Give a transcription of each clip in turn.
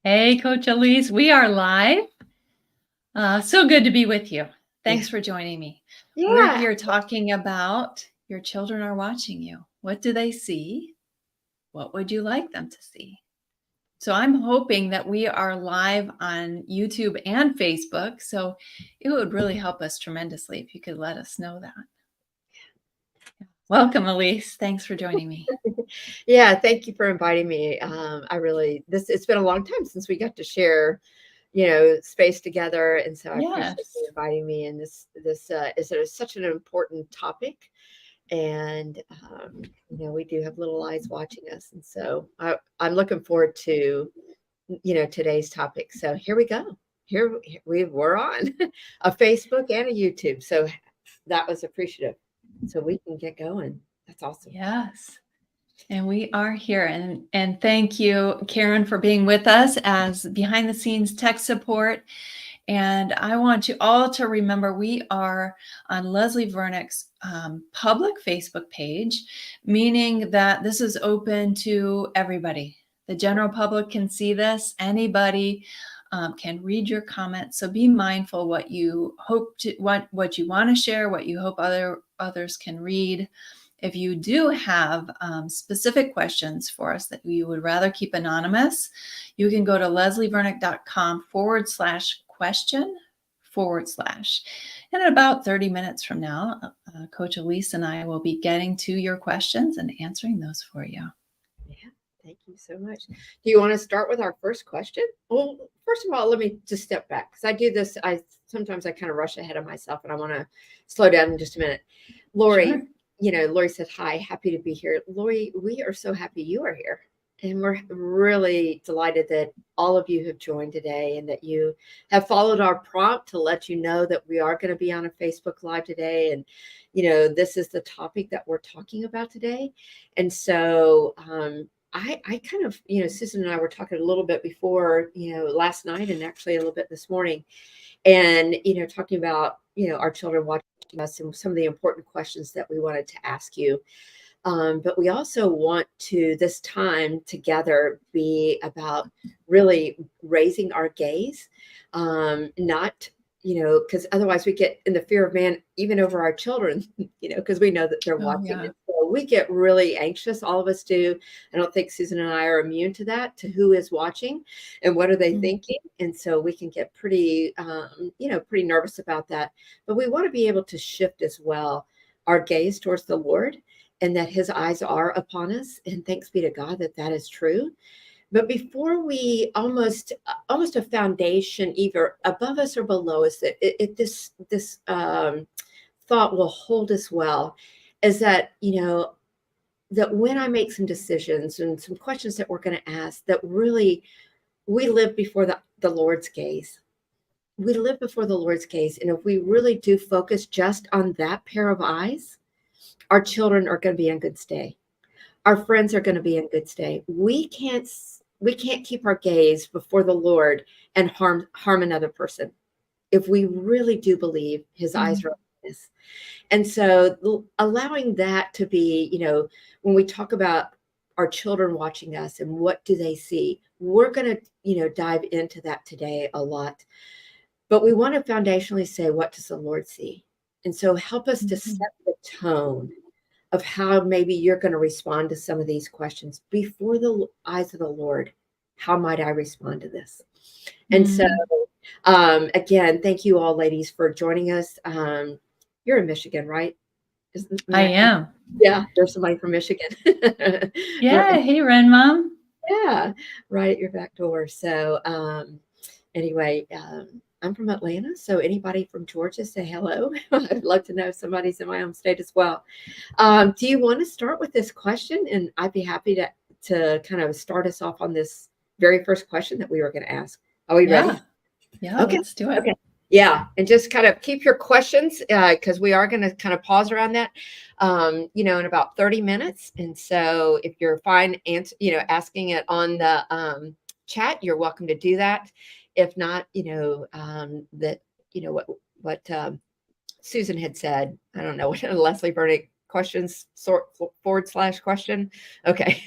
Hey, Coach Elise, we are live. So good to be with you. Yeah. Thanks for joining me. We're Yeah. here talking about your children are watching you. What do they see? What would you like them to see? So I'm hoping that we are live on YouTube and Facebook. So it would really help us tremendously if you could let us know that. Welcome, Elise. Thanks for joining me. Yeah. Thank you for inviting me. It's been a long time since we got to share, space together. And so I appreciate you Yes. inviting me. And this is such an important topic. And, we do have little eyes watching us. And so I'm looking forward to, today's topic. So here we go. We're on a Facebook and a YouTube. So that was appreciative. So we can get going. That's awesome. Yes. And we are here. And thank you, Karen, for being with us as behind the scenes tech support. And I want you all to remember we are on Leslie Vernick's public Facebook page, meaning that this is open to everybody. The general public can see this. Anybody can read your comments. So be mindful what you hope to, what you want to share, what you hope others can read. If you do have specific questions for us that you would rather keep anonymous, you can go to leslievernick.com/question/. And in about 30 minutes from now, Coach Elise and I will be getting to your questions and answering those for you. Yeah, thank you so much. Do you want to start with our first question? Well, first of all, let me just step back because I do this. Sometimes I kind of rush ahead of myself, and I want to slow down in just a minute. Lori, Sure. Lori said, "Hi, happy to be here." Lori, we are so happy you are here. And we're really delighted that all of you have joined today and that you have followed our prompt to let you know that we are going to be on a Facebook Live today. And, this is the topic that we're talking about today. And so I kind of, Susan and I were talking a little bit before, last night and actually a little bit this morning. And, talking about, our children watching us and some of the important questions that we wanted to ask you. But we also want to, this time together, be about really raising our gaze, not, because otherwise we get in the fear of man, even over our children, because we know that they're Oh, watching. yeah. And so we get really anxious. All of us do. I don't think Susan and I are immune to that, to who is watching and what are they thinking. And so we can get pretty, pretty nervous about that. But we want to be able to shift as well our gaze towards the Lord and that his eyes are upon us. And thanks be to God that that is true. But before we almost a foundation, either above us or below us, this thought will hold us well, is that, that when I make some decisions and some questions that we're going to ask, that really we live before the Lord's gaze. We live before the Lord's gaze. And if we really do focus just on that pair of eyes, our children are going to be in good stay. Our friends are going to be in good stay. We can't keep our gaze before the Lord and harm another person if we really do believe his eyes are on us. And so allowing that to be, when we talk about our children watching us and what do they see, we're going to, dive into that today a lot. But we want to foundationally say, what does the Lord see? And so help us to set the tone of how maybe you're going to respond to some of these questions before the eyes of the Lord. How might I respond to this? And so, again, thank you all, ladies, for joining us. You're in Michigan, right? I am. Yeah, there's somebody from Michigan. Yeah. Hey, Ren Mom. Yeah, right at your back door. So, anyway, I'm from Atlanta, so anybody from Georgia, say hello. I'd love to know if somebody's in my home state as well. Do you want to start with this question? And I'd be happy to kind of start us off on this very first question that we were going to ask. Are we ready? Yeah, Okay. let's do it. Okay. Yeah, and just kind of keep your questions because we are going to kind of pause around that, in about 30 minutes. And so if you're fine, asking it on the chat, you're welcome to do that. If not, what Susan had said. I don't know what Leslie Vernick questions /question. Okay.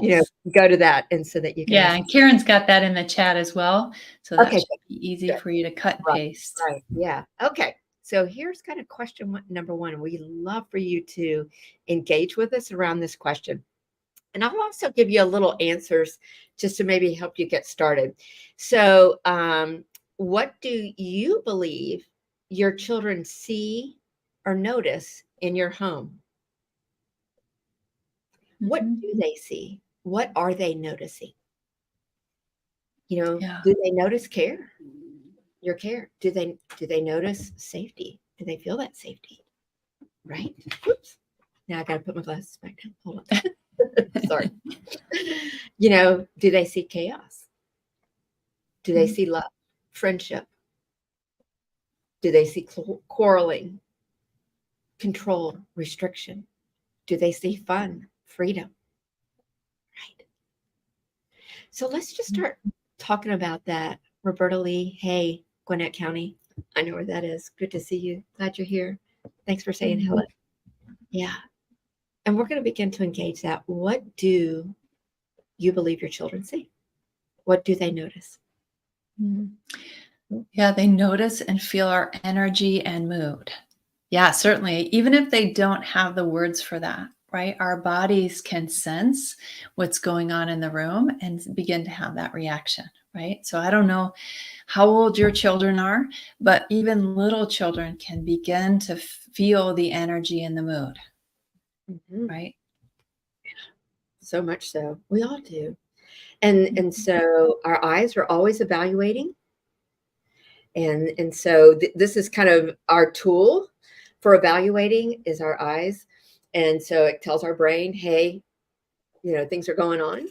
Yes. go to that, and so that you can Yeah, ask. and Karen's got that in the chat as well, so that Okay, should be easy good. for you to cut and Right, paste. right. Yeah. Okay. So here's kind of question number one. We love for you to engage with us around this question. And I'll also give you a little answers just to maybe help you get started. So, what do you believe your children see or notice in your home? What Mhm. do they see? What are they noticing? Yeah. Do they notice care? Your care. Do they notice safety? Do they feel that safety? Right? Whoops. Now I got to put my glasses back down. Hold on. Sorry. Do they see chaos? Do they Mhm. see love, friendship? Do they see quarreling, control, restriction? Do they see fun, freedom? Right. So let's just start talking about that. Roberta Lee, hey, Gwinnett County. I know where that is. Good to see you. Glad you're here. Thanks for saying hello. Mhm. Yeah. And we're going to begin to engage that. What do you believe your children see? What do they notice? Mhm. Yeah, they notice and feel our energy and mood. Yeah, certainly. Even if they don't have the words for that, right? Our bodies can sense what's going on in the room and begin to have that reaction, right? So I don't know how old your children are, but even little children can begin to feel the energy and the mood, Mhm. right? So much so. We all do. And so our eyes are always evaluating. And so this is kind of our tool for evaluating is our eyes. And so it tells our brain, hey, things are going on.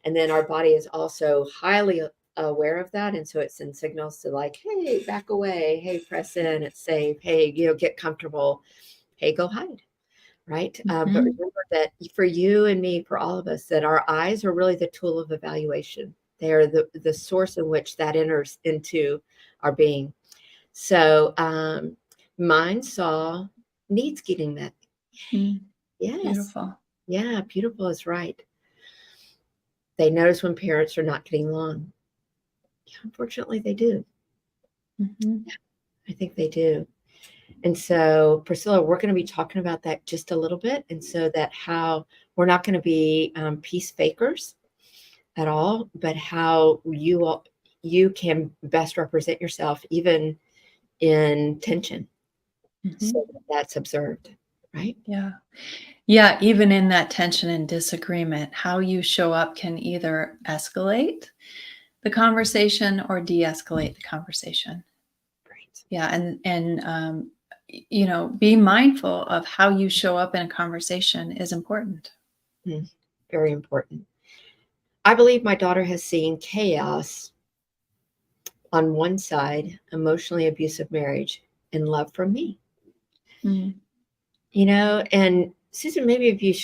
And then our body is also highly aware of that. And so it sends signals to like, hey, back away. Hey, press in. It's safe. Hey, get comfortable. Hey, go hide. Right. But Mhm. remember that for you and me, for all of us, that our eyes are really the tool of evaluation. They are the source in which that enters into our being. So mine saw needs getting met. Mm, Yes. beautiful. Yeah, beautiful is right. They notice when parents are not getting along. Yeah, unfortunately, they do. Mhm. I think they do. And so, Priscilla, we're going to be talking about that just a little bit. And so that how we're not going to be peace fakers at all, but how you can best represent yourself even in tension. So Mhm. that's observed, right? Yeah. Yeah, even in that tension and disagreement, how you show up can either escalate the conversation or de-escalate the conversation. Right. Yeah, and be mindful of how you show up in a conversation is important. Mm, very important. I believe my daughter has seen chaos on one side, emotionally abusive marriage, and love from me. Mm. And Susan, maybe if you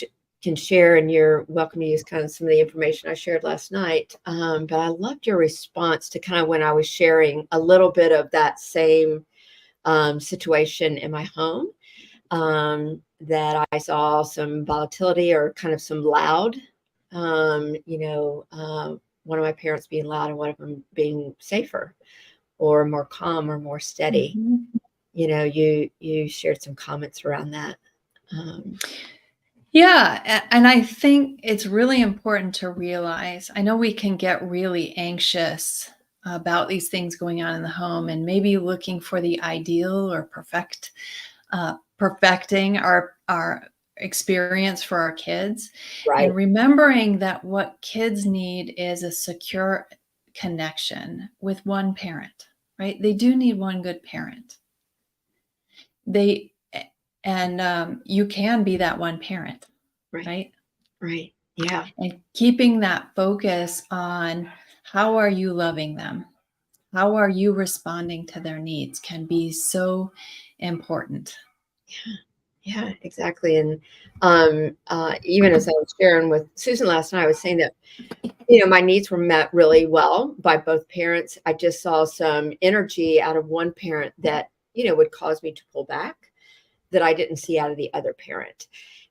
can share, and you're welcome to use kind of some of the information I shared last night. But I loved your response to kind of when I was sharing a little bit of that same situation in my home, that I saw some volatility or kind of some loud, one of my parents being loud and one of them being safer or more calm or more steady. Mhm. You shared some comments around that. Um, Yeah, and I think it's really important to realize. I know we can get really anxious about these things going on in the home and maybe looking for the ideal or perfecting our experience for our kids, and right, remembering that what kids need is a secure connection with one parent, right? They do need one good parent. They and You can be that one parent, right, right? right. Yeah, And keeping that focus on how are you loving them? How are you responding to their needs can be so important. yeah, exactly. And even as I was sharing with Susan last night, I was saying that my needs were met really well by both parents. I just saw some energy out of one parent that would cause me to pull back that I didn't see out of the other parent.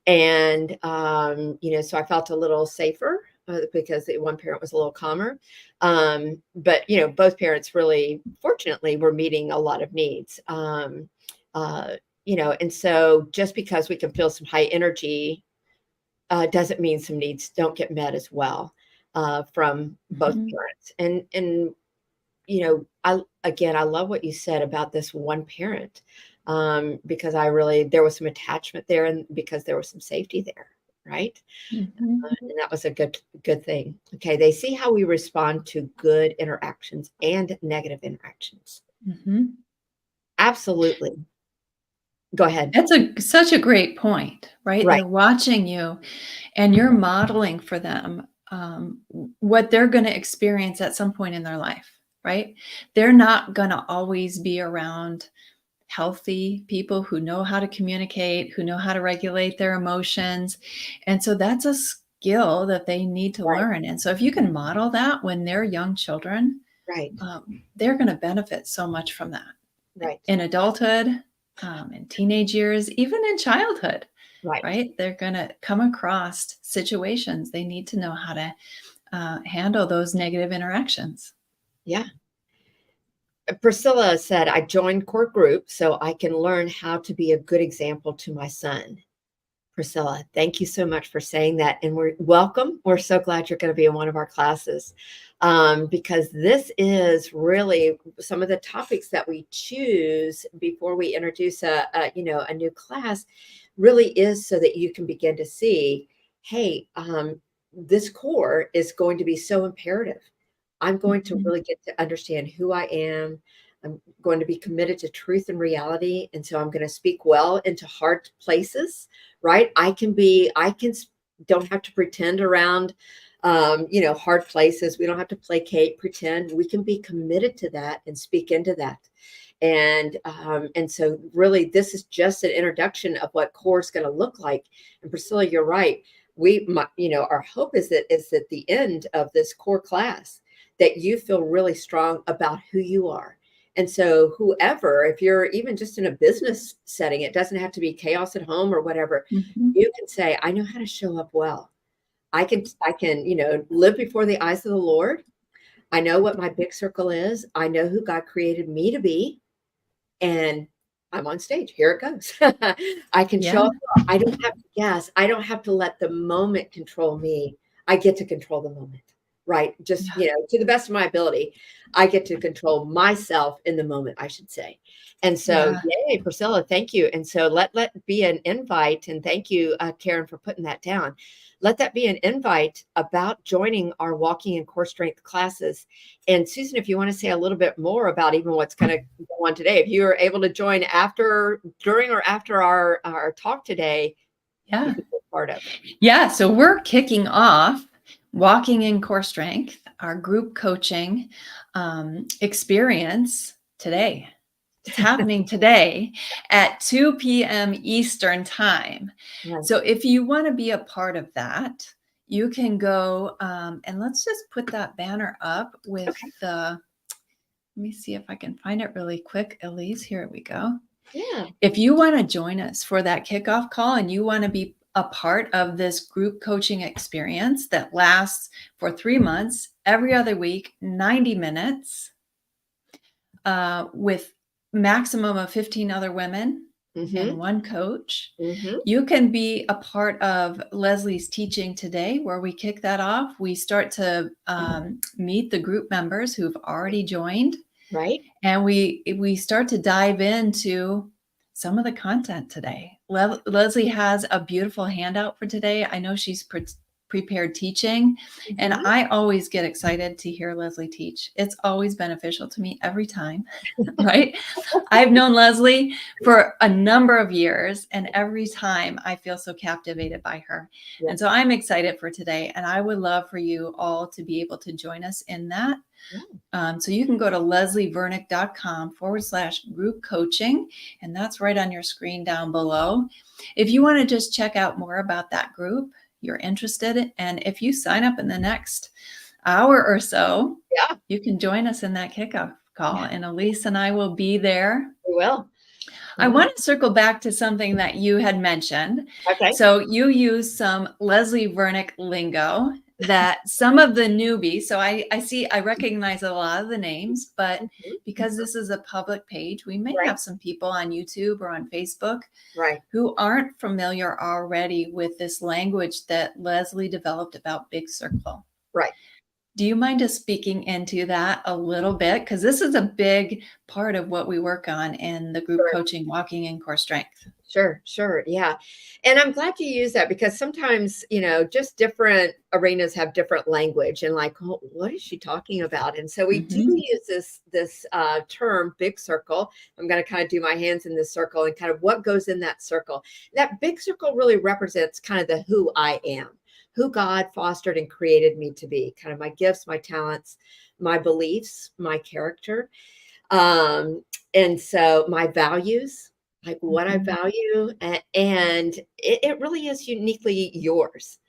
And so I felt a little safer because the one parent was a little calmer. But, both parents really, fortunately, were meeting a lot of needs. Uh, and so just because we can feel some high energy doesn't mean some needs don't get met as well from both Mhm. parents. And I love what you said about this one parent, because there was some attachment there, and because there was some safety there, right? Mhm. And that was a good thing. Okay, they see how we respond to good interactions and negative interactions. Mhm. Absolutely. Go ahead. That's such a great point, right? Right, They're watching you and you're modeling for them what they're going to experience at some point in their life, right? They're not going to always be around healthy people who know how to communicate, who know how to regulate their emotions. And so that's a skill that they need to right, learn. And so if you can model that when they're young children, right, they're going to benefit so much from that right, in adulthood, in teenage years, even in childhood, right. right? They're going to come across situations. They need to know how to handle those negative interactions. Yeah. Priscilla said, I joined core group so I can learn how to be a good example to my son. Priscilla, thank you so much for saying that. And we're welcome. We're so glad you're going to be in one of our classes, because this is really some of the topics that we choose before we introduce a new class. Really is so that you can begin to see, hey, this core is going to be so imperative. I'm going to Mhm. really get to understand who I am. I'm going to be committed to truth and reality. And so I'm going to speak well into hard places, right? Don't have to pretend around, hard places. We don't have to placate, pretend. We can be committed to that and speak into that. And so really this is just an introduction of what core is going to look like. And Priscilla, you're right. Our hope is at the end of this core class that you feel really strong about who you are. And so whoever, if you're even just in a business setting, it doesn't have to be chaos at home or whatever, Mhm. you can say, I know how to show up well. I can, live before the eyes of the Lord. I know what my big circle is. I know who God created me to be. And I'm on stage. Here it goes. I can Yeah. show up. I don't have to guess. I don't have to let the moment control me. I get to control the moment, right? Just, Yeah. to the best of my ability, I get to control myself in the moment, I should say. And so, Yeah. yay, Priscilla, thank you. And so let be an invite. And thank you, Karen, for putting that down. Let that be an invite about joining our walking and core strength classes. And Susan, if you want to say a little bit more about even what's going to go on today, if you are able to join during or after our talk today, you Yeah. can be part of it. Yeah. So we're kicking off Walking in Core Strength, our group coaching experience today. It's happening today at 2 p.m. Eastern Time. Right. So if you want to be a part of that, you can go and let's just put that banner up with Okay. the, let me see if I can find it really quick. Elise, here we go. Yeah. If you want to join us for that kickoff call and you want to be a part of this group coaching experience that lasts for 3 months, every other week, 90 minutes, with maximum of 15 other women and Mm-hmm. one coach. Mm-hmm. You can be a part of Leslie's teaching today, where we kick that off. We start to meet the group members who've already joined, Right. and we start to dive into some of the content today. Leslie has a beautiful handout for today. I know she's prepared teaching, and Mm-hmm. I always get excited to hear Leslie teach. It's always beneficial to me every time, right? I've known Leslie for a number of years, and every time I feel so captivated by her. Yeah. And so I'm excited for today, and I would love for you all to be able to join us in that. Yeah. So you can go to leslievernick.com/group coaching, and that's right on your screen down below. If you want to just check out more about that group, you're interested, and if you sign up in the next hour or so, Yeah. you can join us in that kickoff call, Yeah. and Elise and I will be there. We will. I Yeah. want to circle back to something that you had mentioned. Okay. So you use some Leslie Vernick lingo that some of the newbies, so I recognize a lot of the names, but Mhm. because this is a public page, we may Right, have some people on YouTube or on Facebook right, who aren't familiar already with this language that Leslie developed about Big Circle. right. Do you mind just speaking into that a little bit? Because this is a big part of what we work on in the group Sure. coaching, Walking in Core Strength. Sure, sure. Yeah. And I'm glad you use that because sometimes, just different arenas have different language and like, oh, what is she talking about? And so we do use this term, big circle. I'm going to kind of do my hands in this circle and kind of what goes in that circle. That big circle really represents kind of the who I am, who God fostered and created me to be, kind of my gifts, my talents, my beliefs, my character. And so my values, like what I value, and it really is uniquely yours,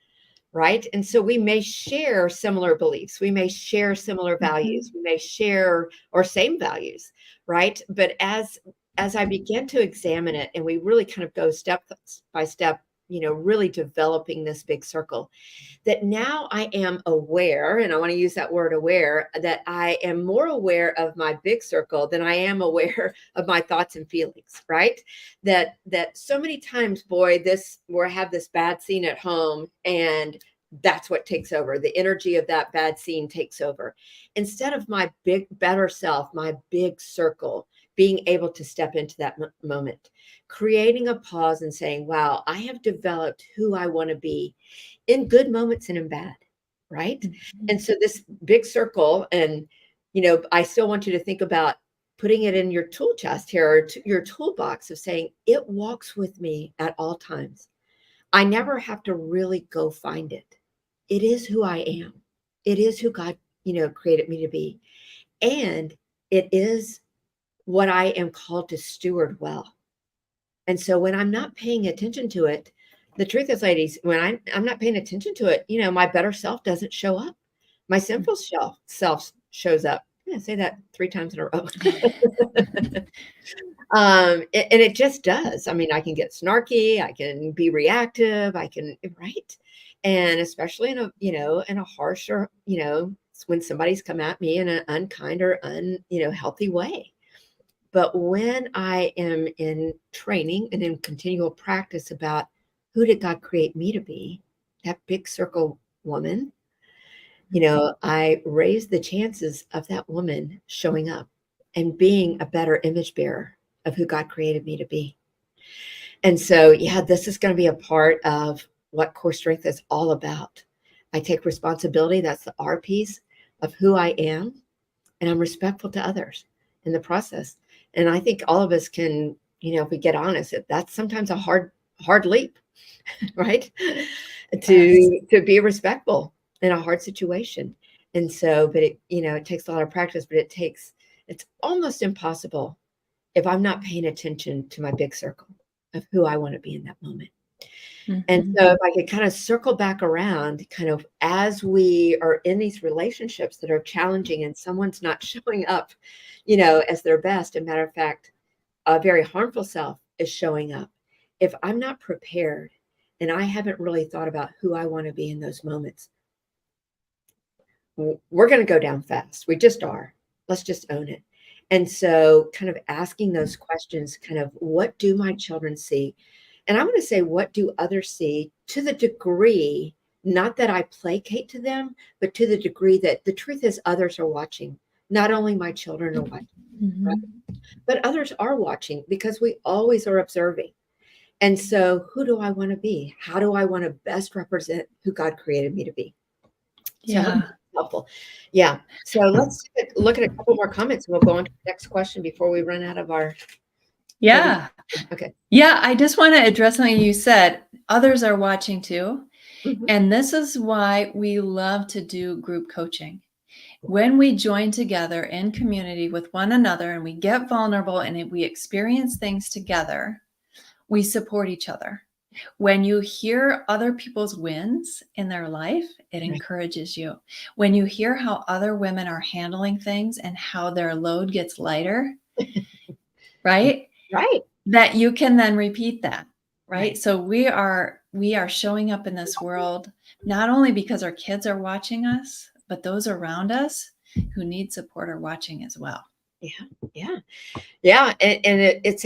right? And so we may share similar beliefs, we may share similar values, we may share or same values, right? But as I begin to examine it, and we really kind of go step by step, really developing this big circle, that now I am aware, and I want to use that word aware, that I am more aware of my big circle than I am aware of my thoughts and feelings, right? That so many times, boy, we have this bad scene at home and that's what takes over. The energy of that bad scene takes over. Instead of my big, better self, my big circle, being able to step into that moment, creating a pause and saying, wow, I have developed who I want to be in good moments and in bad, right? And so this big circle, and I still want you to think about putting it in your tool chest here, or your toolbox of saying, it walks with me at all times. I never have to really go find it. It is who I am. It is who God, created me to be. And it is what I am called to steward well. And so when I'm not paying attention to it, the truth is, ladies, when I'm not paying attention to it, my better self doesn't show up. My sinful self shows up. Yeah, say that 3 times in a row. And it just does. I mean, I can get snarky, I can be reactive, I can, right? And especially in a harsh or, when somebody's come at me in an unkind or healthy way. But when I am in training and in continual practice about who did God create me to be, that big circle woman, I raise the chances of that woman showing up and being a better image bearer of who God created me to be. And so, yeah, this is going to be a part of what core strength is all about. I take responsibility. That's the R piece of who I am. And I'm respectful to others in the process. And I think all of us can, if we get honest, that's sometimes a hard leap, right? Yes. To be respectful in a hard situation. And so, but it takes a lot of practice, but it's almost impossible if I'm not paying attention to my big circle of who I want to be in that moment. And so if I could kind of circle back around, kind of as we are in these relationships that are challenging and someone's not showing up, as their best, and matter of fact, a very harmful self is showing up. If I'm not prepared and I haven't really thought about who I want to be in those moments, we're going to go down fast. We just are. Let's just own it. And so kind of asking those questions, kind of what do my children see? And I'm going to say, what do others see, to the degree, not that I placate to them, but to the degree that the truth is others are watching. Not only my children are watching, right? But others are watching because we always are observing. And so who do I want to be? How do I want to best represent who God created me to be? So I hope Yeah. that's helpful. Yeah. So let's look at a couple more comments and we'll go on to the next question before we run out of our. Yeah. Okay. Yeah. I just want to address something you said. Others are watching too. Mhm. And this is why we love to do group coaching. When we join together in community with one another and we get vulnerable and we experience things together, we support each other. When you hear other people's wins in their life, it Right. encourages you. When you hear how other women are handling things and how their load gets lighter, right? Right. That you can then repeat that, right? Right. So we are showing up in this world not only because our kids are watching us, but those around us who need support are watching as well. Yeah. And it's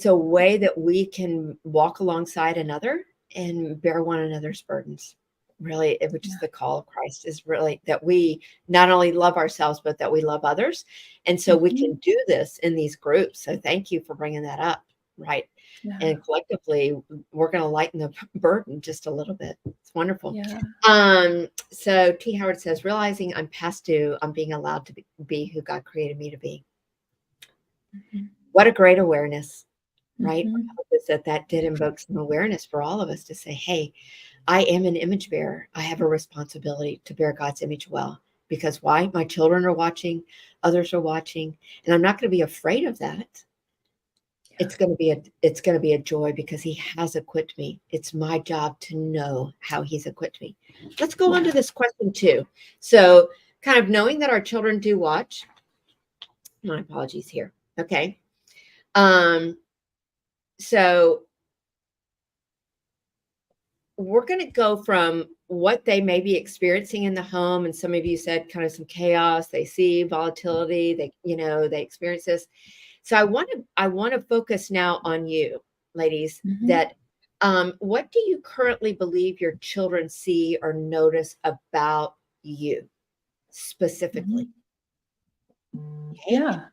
a way that we can walk alongside another and bear one another's burdens. Really, which is the call of Christ, is really that we not only love ourselves, but that we love others. And so we can do this in these groups. So thank you for bringing that up. Right. Yeah. And collectively, we're going to lighten the burden just a little bit. It's wonderful. Yeah. So T. Howard says, realizing I'm past due, I'm being allowed to be who God created me to be. What a great awareness, right? I hope is that did invoke some awareness for all of us to say, hey, I am an image bearer. I have a responsibility to bear God's image well. Because why? My children are watching, others are watching, and I'm not going to be afraid of that. It's going to be a joy because he has equipped me. It's my job to know how he's equipped me. Let's go on to this question too. So kind of knowing that our children do watch. My apologies here. Okay. So we're going to go from what they may be experiencing in the home. And some of you said kind of some chaos, they see volatility, they experience this. So I want to focus now on you, ladies, that what do you currently believe your children see or notice about you specifically? Okay. Yeah.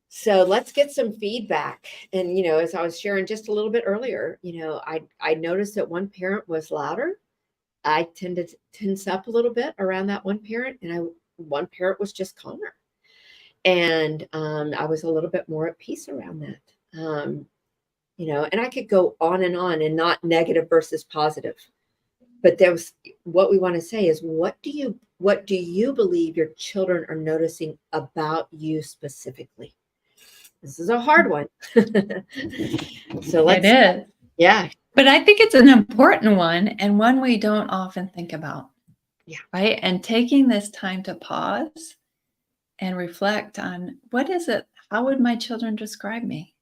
So let's get some feedback. And, as I was sharing just a little bit earlier, I noticed that one parent was louder. I tended to tense up a little bit around that one parent, and one parent was just calmer. And I was a little bit more at peace around that. And I could go on and not negative versus positive. But what we want to say is, what do you believe your children are noticing about you specifically? This is a hard one. So it is. Yeah. But I think it's an important one, and one we don't often think about. Yeah. Right. And taking this time to pause and reflect on, what is it? How would my children describe me?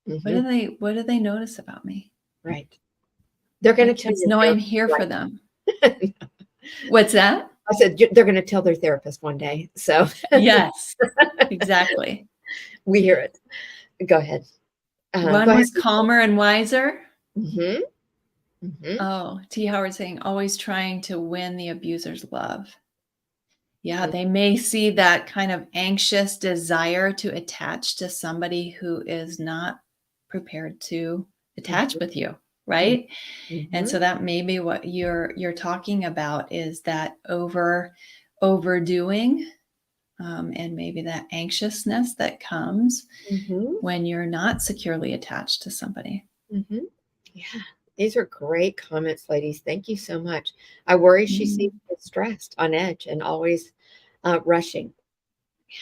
What do they notice about me? Right. They're going to tell you. Know I'm here for them. What's that? I said they're going to tell their therapist one day. So yes, exactly. We hear it. Go ahead. One was calmer and wiser. Mm-hmm. Oh, T. Howard saying, always trying to win the abuser's love. Yeah, they may see that kind of anxious desire to attach to somebody who is not prepared to attach with you, right? And so that may be what you're talking about, is that overdoing, and maybe that anxiousness that comes when you're not securely attached to somebody. Yeah, these are great comments, ladies. Thank you so much. I worry she seems stressed, on edge, and always rushing. Yeah.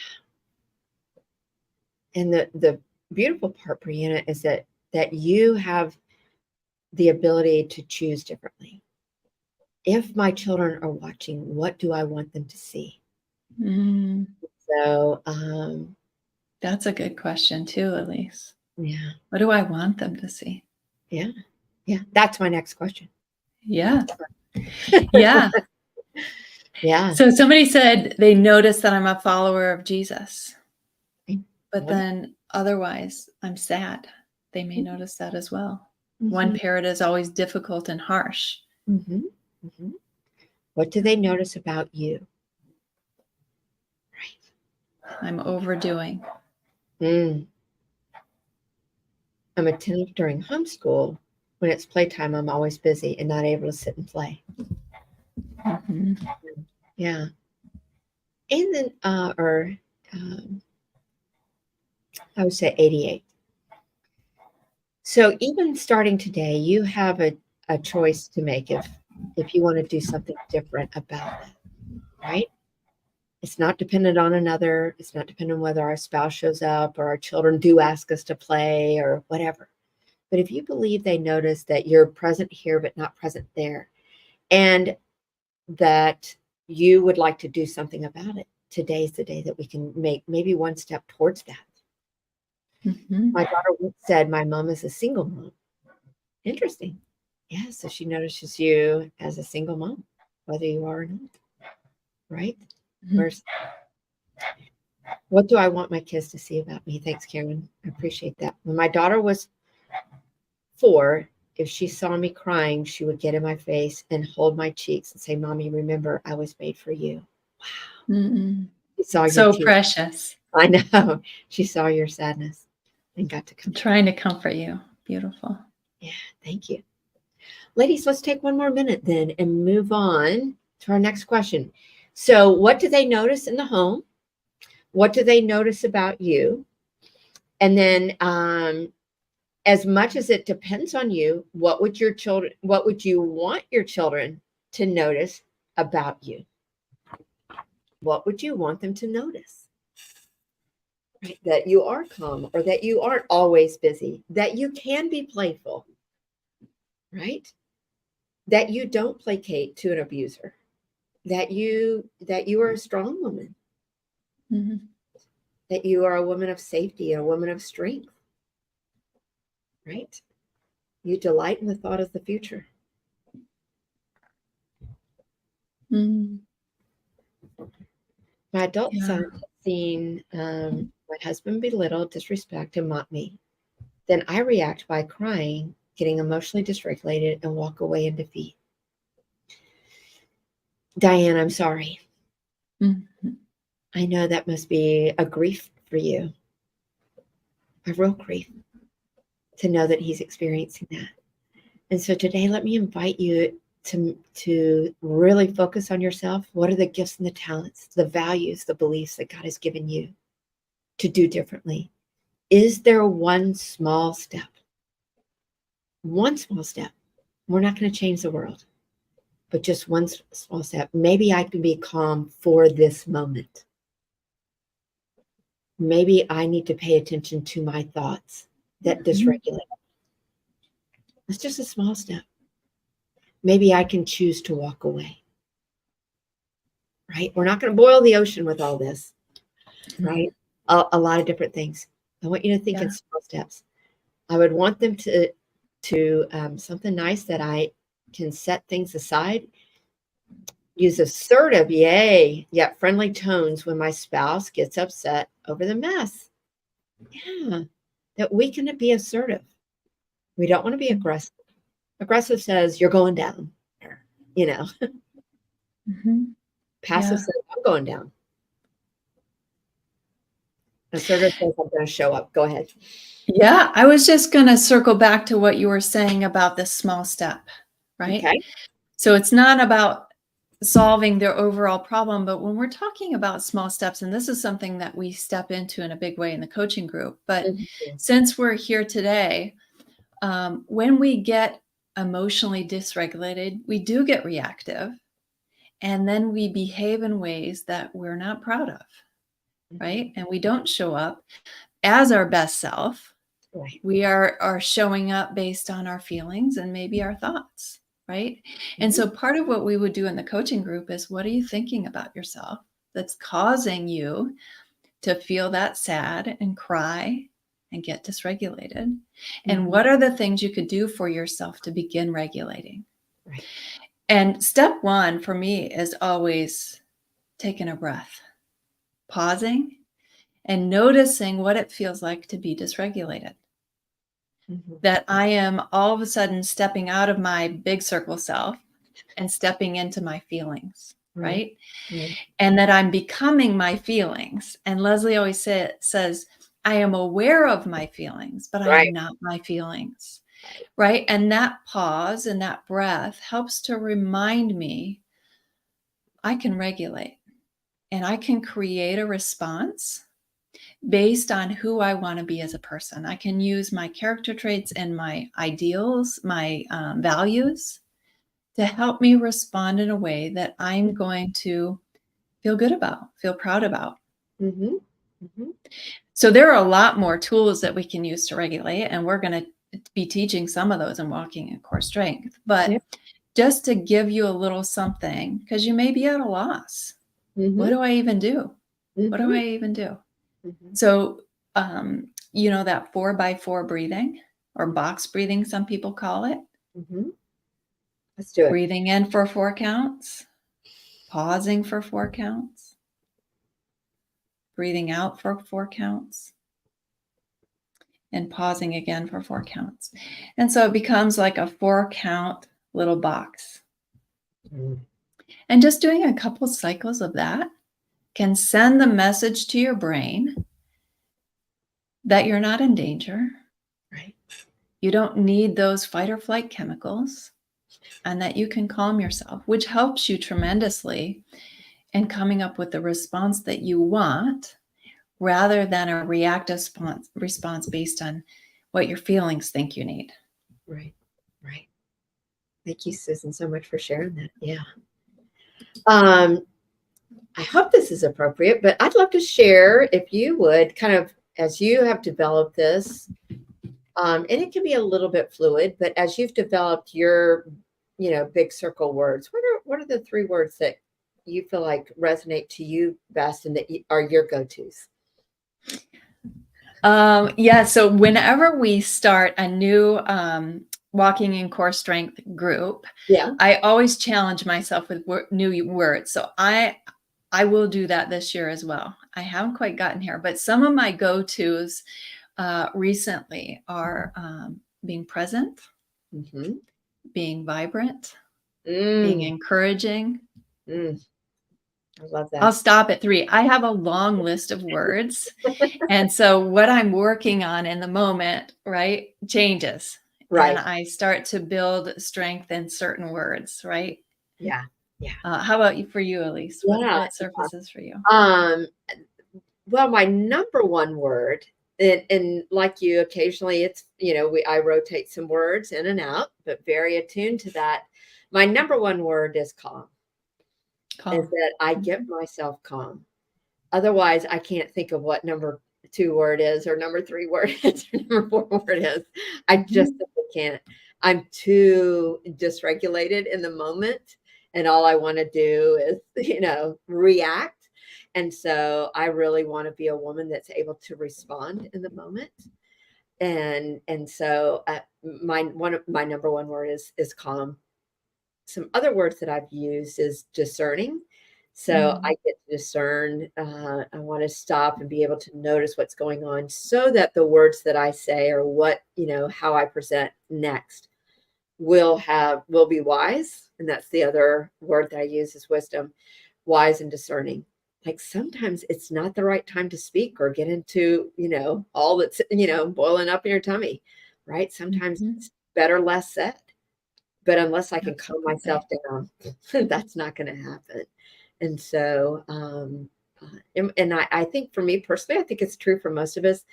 And the beautiful part, Brianna, is that you have the ability to choose differently. If my children are watching, what do I want them to see? So that's a good question too, Elise. Yeah. What do I want them to see? Yeah. Yeah. That's my next question. Yeah. Yeah. Yeah. So somebody said they noticed that I'm a follower of Jesus, but then otherwise I'm sad. They may notice that as well. One parent is always difficult and harsh. What do they notice about you? Right. I'm overdoing. I'm attentive during homeschool. When it's playtime, I'm always busy and not able to sit and play. Yeah. And then, I would say 88. So even starting today, you have a choice to make if you want to do something different about that, right? It's not dependent on another. It's not dependent on whether our spouse shows up or our children do ask us to play or whatever. But if you believe they notice that you're present here but not present there, and that you would like to do something about it, today's the day that we can make maybe one step towards that. My daughter once said, my mom is a single mom. Interesting. Yeah, so she notices you as a single mom, whether you are or not, right? Mhm. What do I want my kids to see about me? Thanks, Karen. I appreciate that. When my daughter was 4, if she saw me crying, she would get in my face and hold my cheeks and say, Mommy, remember, I was made for you. Mm-mm. She saw your So tears. precious. I know. She saw your sadness and got to I'm comfort. trying to comfort you. Beautiful. Yeah, thank you. Ladies, let's take one more minute then and move on to our next question. So, what do they notice in the home? What do they notice about you? And then, as much as it depends on you, what would you want your children to notice about you? What would you want them to notice? Right? That you are calm, or that you aren't always busy, that you can be playful, right? That you don't placate to an abuser, that you are a strong woman, Mhm. that you are a woman of safety, a woman of strength, right? You delight in the thought of the future. Mm. My adult Yeah. son had seen my husband belittle, disrespect, and mock me. Then I react by crying, getting emotionally dysregulated, and walk away in defeat. Diane, I'm sorry. Mhm. I know that must be a grief for you, a real grief to know that he's experiencing that. And so today, let me invite you to really focus on yourself. What are the gifts and the talents, the values, the beliefs that God has given you to do differently? Is there one small step? One small step. We're not going to change the world, but just one small step. Maybe I can be calm for this moment. Maybe I need to pay attention to my thoughts that Mhm. dysregulate. It's just a small step. Maybe I can choose to walk away, right? We're not going to boil the ocean with all this, right? A lot of different things. I want you to think in Yeah. small steps. I would want them to something nice that I can set things aside. Use assertive, yay, yet friendly tones when my spouse gets upset over the mess. Yeah, that we can be assertive. We don't want to be aggressive. Aggressive says you're going down. You know, Mhm. passive Yeah. says I'm going down. Assertive says I'm going to show up. Go ahead. Yeah. I was just going to circle back to what you were saying about this small step, right? Okay. So it's not about solving their overall problem, but when we're talking about small steps, and this is something that we step into in a big way in the coaching group, but Mhm. since we're here today, when we get emotionally dysregulated, we do get reactive, and then we behave in ways that we're not proud of, Mhm. right? And we don't show up as our best self. Right. We are showing up based on our feelings and maybe our thoughts, right? And Mhm. so part of what we would do in the coaching group is, what are you thinking about yourself that's causing you to feel that sad and cry and get dysregulated? And Mhm. what are the things you could do for yourself to begin regulating? Right. And step one for me is always taking a breath, pausing, and noticing what it feels like to be dysregulated. Mhm. That I am all of a sudden stepping out of my big circle self and stepping into my feelings, Right. right? Right. And that I'm becoming my feelings. And Leslie always says, I am aware of my feelings, but I am Right. not my feelings, Right. right? And that pause and that breath helps to remind me I can regulate and I can create a response based on who I want to be as a person. I can use my character traits and my ideals, my values to help me respond in a way that I'm going to feel good about, feel proud about. Mhm. Mhm. So there are a lot more tools that we can use to regulate, and we're going to be teaching some of those in Walking in Core Strength. But Yep. just to give you a little something, because you may be at a loss. What Mhm. do I even do? What do Mhm. I even do? Mhm. So, that 4x4 breathing, or box breathing, some people call it. Mhm. Let's do it. Breathing in for 4 counts, pausing for 4 counts, breathing out for 4 counts, and pausing again for 4 counts. And so it becomes like a 4 count little box. Mm. And just doing a couple cycles of that can send the message to your brain that you're not in danger. Right. You don't need those fight or flight chemicals, and that you can calm yourself, which helps you tremendously in coming up with the response that you want rather than a reactive response based on what your feelings think you need. Right. Right. Thank you, Susan, so much for sharing that. Yeah. I hope this is appropriate, but I'd love to share, if you would, kind of as you have developed this, and it can be a little bit fluid, but as you've developed your, big circle words, what are the 3 words that you feel like resonate to you best and that are your go-tos? Yeah, so whenever we start a new walking in core strength group, Yeah. I always challenge myself with new words. So I will do that this year as well. I haven't quite gotten here, but some of my go-tos recently are being present, Mm-hmm. being vibrant, being Mm, encouraging. I love I'll that. stop at 3. I have a long list of words. And so what I'm working on in the moment, right, changes. And Right. I start to build strength in certain words, right? Yeah. Yeah. How about you, for you, Elise? Yeah. What surfaces for you? Um, well, my number one word, and like you, occasionally it's, I rotate some words in and out, but very attuned to that. My number one word is calm, is Calm. that I get myself calm. Otherwise, I can't think of what number 2 word is, or number 3 word is, or number 4 word is. I just simply can't. I'm too dysregulated in the moment, and all I want to do is, react. And so I really want to be a woman that's able to respond in the moment. And so one of my number one word is calm. Some other words that I've used is discerning. So I get to discern. I want to stop and be able to notice what's going on, so that the words that I say, or how I present next, will be wise. And that's the other word that I use, is wisdom, wise and discerning. Like, sometimes it's not the right time to speak or get into, all that's, boiling up in your tummy, right? Sometimes it's better less said. But unless I can calm myself down, that's not going to happen. And so, and I think, for me personally, I think it's true for most of us.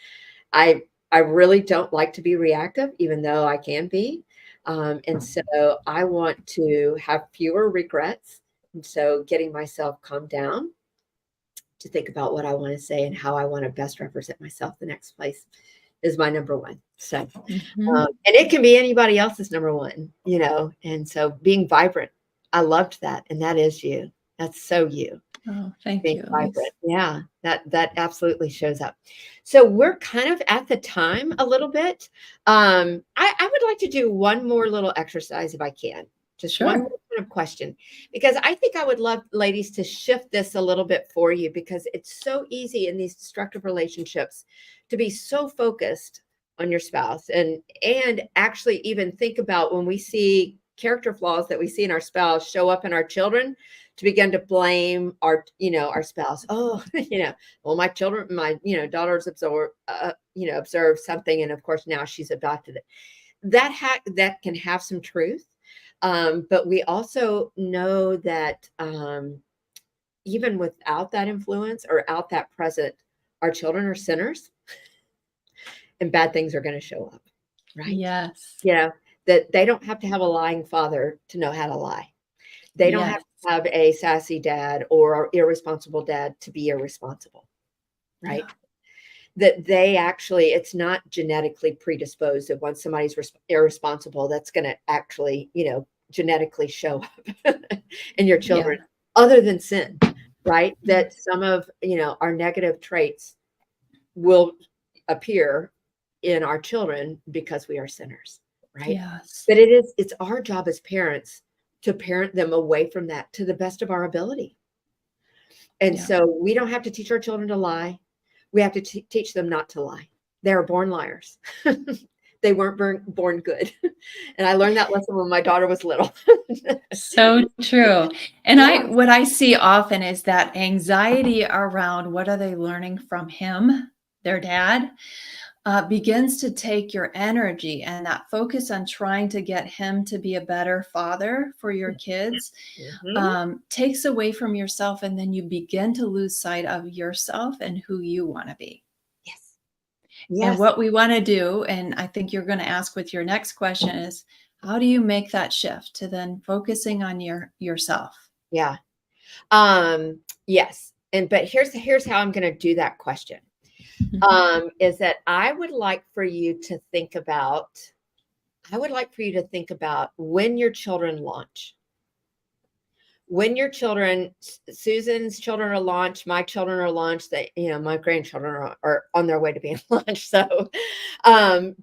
I really don't like to be reactive, even though I can be. And so I want to have fewer regrets. And so getting myself calmed down to think about what I want to say and how I want to best represent myself the next place is my number one. So, and it can be anybody else's number one, and so being vibrant, I loved that. And that is you. That's so you. Oh, thank Being you, vibrant. Elise. Yeah, that absolutely shows up. So we're kind of at the time a little bit. I would like to do one more little exercise, if I can. Just one Sure. more kind of question, because I think I would love, ladies, to shift this a little bit for you, because it's so easy in these destructive relationships to be so focused on your spouse, and actually even think about, when we see character flaws that we see in our spouse show up in our children, to begin to blame our spouse. Oh, well, my children, my daughters observed something, and of course now she's adopted it. That can have some truth, but we also know that even without that influence, or out that present, our children are sinners, and bad things are going to show up, right? Yes. That they don't have to have a lying father to know how to lie. They don't have Yes. to have a sassy dad or an irresponsible dad to be irresponsible, right? Yeah. That they actually, it's not genetically predisposed that once somebody's irresponsible, that's going to actually, genetically show up in your children, other than sin, right? That some of, our negative traits will appear in our children because we are sinners, right? Yes. But it's our job as parents, to parent them away from that to the best of our ability. And Yeah. so we don't have to teach our children to lie. We have to teach them not to lie. They're born liars. They weren't born good. And I learned that lesson when my daughter was little. So true. And Yeah. what I see often is that anxiety around what are they learning from him, their dad, begins to take your energy, and that focus on trying to get him to be a better father for your kids Mhm. takes away from yourself. And then you begin to lose sight of yourself and who you want to be. Yes. And Yes. what we want to do, and I think you're going to ask with your next question, is how do you make that shift to then focusing on yourself? Yeah. Yes. But here's how I'm going to do that question. Mhm. Is that I would like for you to think about when your children launch. When your children, Susan's children are launched, my children are launched, my grandchildren are on their way to being launched. So,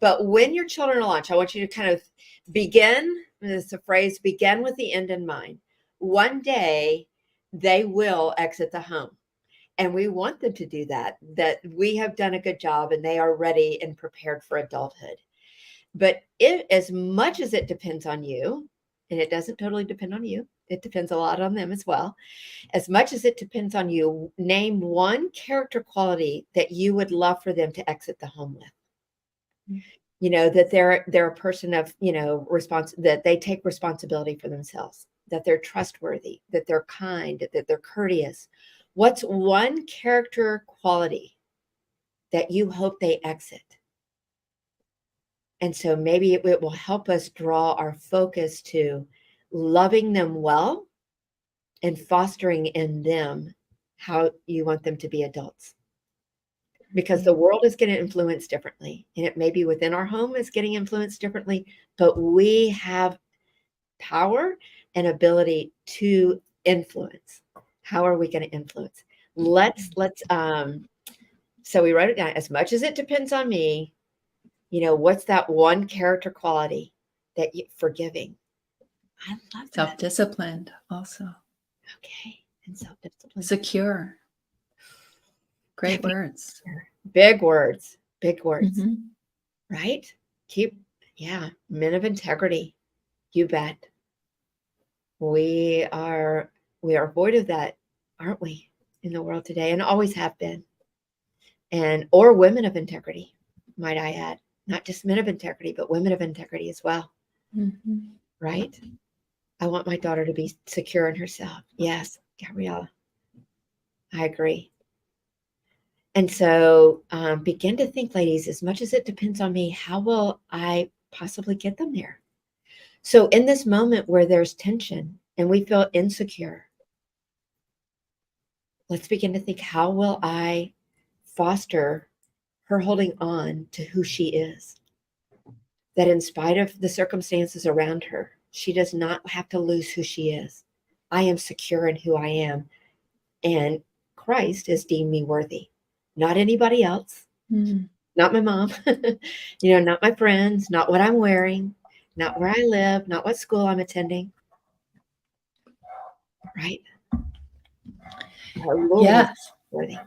but when your children are launched, I want you to kind of begin, it's a phrase, begin with the end in mind. One day they will exit the home. And we want them to do that we have done a good job and they are ready and prepared for adulthood. But as much as it depends on you, and it doesn't totally depend on you, it depends a lot on them as well. As much as it depends on you, name one character quality that you would love for them to exit the home with. That they're a person of, that they take responsibility for themselves, that they're trustworthy, that they're kind, that they're courteous. What's one character quality that you hope they exit? And so maybe it will help us draw our focus to loving them well and fostering in them how you want them to be adults. Because the world is getting influenced differently, and it may be within our home is getting influenced differently, but we have power and ability to influence. How are we going to influence? So we wrote it down. As much as it depends on me, what's that one character quality that forgiving? I love that. Self-disciplined also. Okay. And self-discipline. Secure. Great words. Big words. Big words. Mm-hmm. Right? Men of integrity. You bet. We are void of that, aren't we, in the world today, and always have been. Or women of integrity, might I add. Not just men of integrity, but women of integrity as well. Mm-hmm. Right? I want my daughter to be secure in herself. Yes, Gabriella. I agree. And so begin to think, ladies, as much as it depends on me, how will I possibly get them there? So in this moment where there's tension and we feel insecure, let's begin to think, how will I foster her holding on to who she is? That in spite of the circumstances around her, she does not have to lose who she is. I am secure in who I am. And Christ has deemed me worthy. Not anybody else. Mm-hmm. Not my mom. Not my friends. Not what I'm wearing. Not where I live. Not what school I'm attending. Right? Our Lord Yes. is worthy.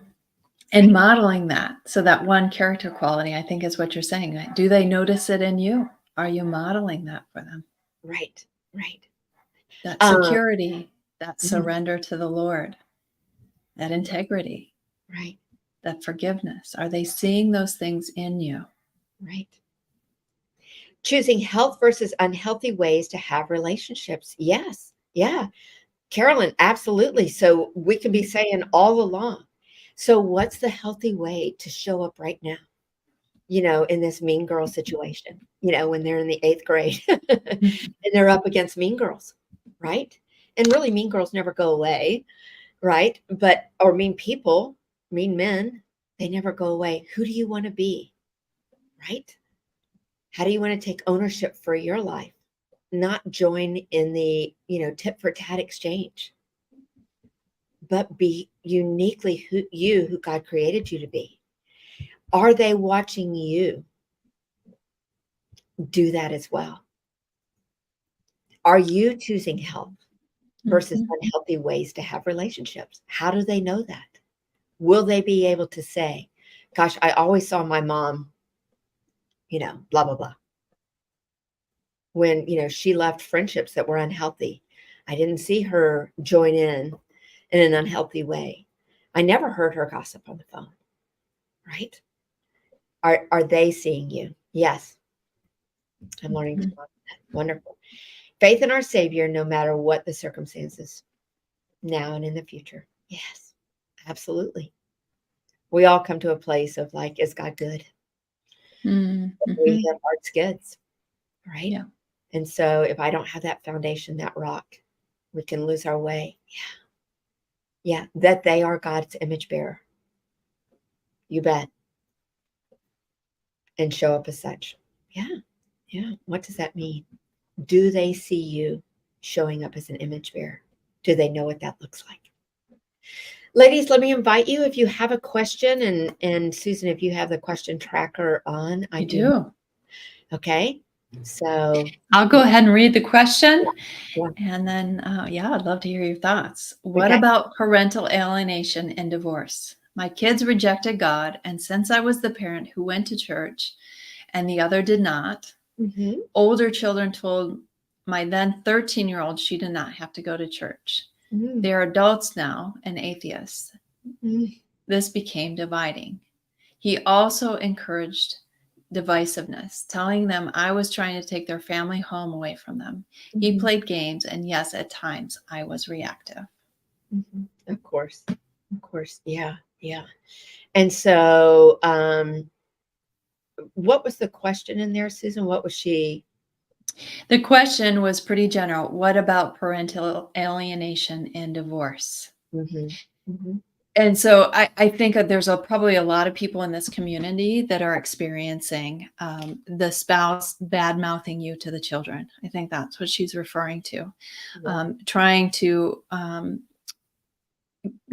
And modeling that. So that one character quality, I think, is what you're saying. Do they notice it in you? Are you modeling that for them? Right. Right. That security, that Mhm. surrender to the Lord, that integrity, Right. that forgiveness. Are they seeing those things in you? Right. Choosing health versus unhealthy ways to have relationships. Yes. Yeah. Carolyn, absolutely. So we can be saying all along, so what's the healthy way to show up right now? In this mean girl situation, when they're in the 8th grade and they're up against mean girls, right? And really mean girls never go away, right? Or mean people, mean men, they never go away. Who do you want to be, right? How do you want to take ownership for your life? Not join in the, tit for tat exchange, but be uniquely who God created you to be. Are they watching you do that as well? Are you choosing health versus Mhm. unhealthy ways to have relationships? How do they know that? Will they be able to say, gosh, I always saw my mom, blah, blah, blah. When, she left friendships that were unhealthy, I didn't see her join in an unhealthy way. I never heard her gossip on the phone, right? Are they seeing you? Yes. I'm learning to Mhm. love that. Wonderful. Faith in our Savior, no matter what the circumstances, now and in the future. Yes, absolutely. We all come to a place of like, is God good? We Mhm. have hard skids, right? Yeah. And so if I don't have that foundation, that rock, we can lose our way. Yeah. That they are God's image bearer. You bet. And show up as such. Yeah. Yeah. What does that mean? Do they see you showing up as an image bearer? Do they know what that looks like? Ladies, let me invite you if you have a question, and Susan, if you have the question tracker on, I I do. do. Okay. So I'll go ahead and read the question. yeah. And then, yeah, I'd love to hear your thoughts. What Okay. about parental alienation and divorce? My kids rejected God, and since I was the parent who went to church and the other did not, Mm-hmm. older children told my then 13-year-old she did not have to go to church. Mm-hmm. They are adults now and atheists. Mm-hmm. This became dividing. He also encouraged divisiveness, telling them I was trying to take their family home away from them. He Mm-hmm. played games, and yes, at times I was reactive. Mm-hmm. Of course. Of course. Yeah. Yeah. And so, what was the question in there, Susan? What was she? The question was pretty general. What about parental alienation and divorce? Mm-hmm. Mm-hmm. And so I think that there's probably a lot of people in this community that are experiencing the spouse bad mouthing you to the children. I think that's what she's referring to, Yeah. trying to